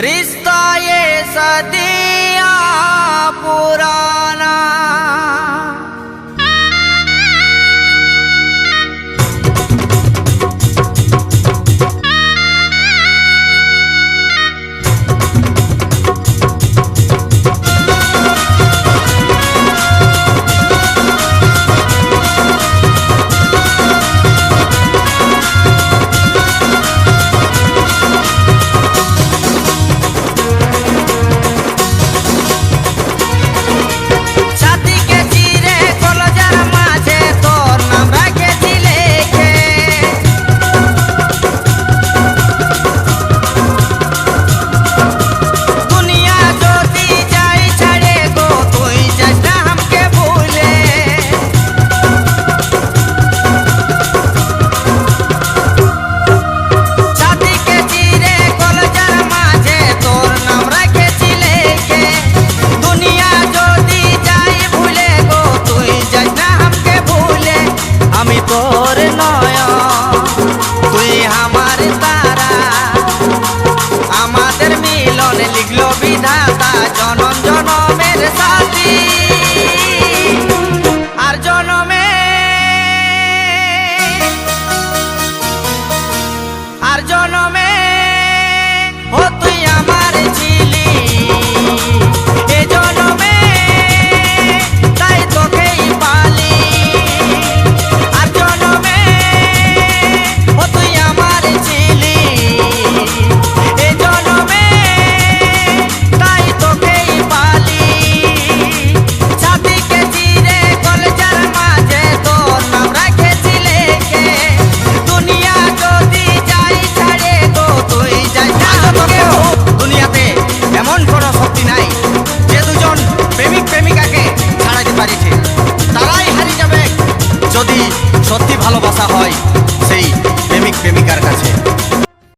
रिश्ता ये सदियां पुराना। तोर नया तुई हमार तारा आमादेर मिलन लिखलो विधाता जनम जनमेर साथी आर जनमे हो तुई आमार छिली ए जनमे ताई तोकेई पाली যদি সত্যি ভালোবাসা হয় সেই প্রেমিক প্রেমিকার কাছে।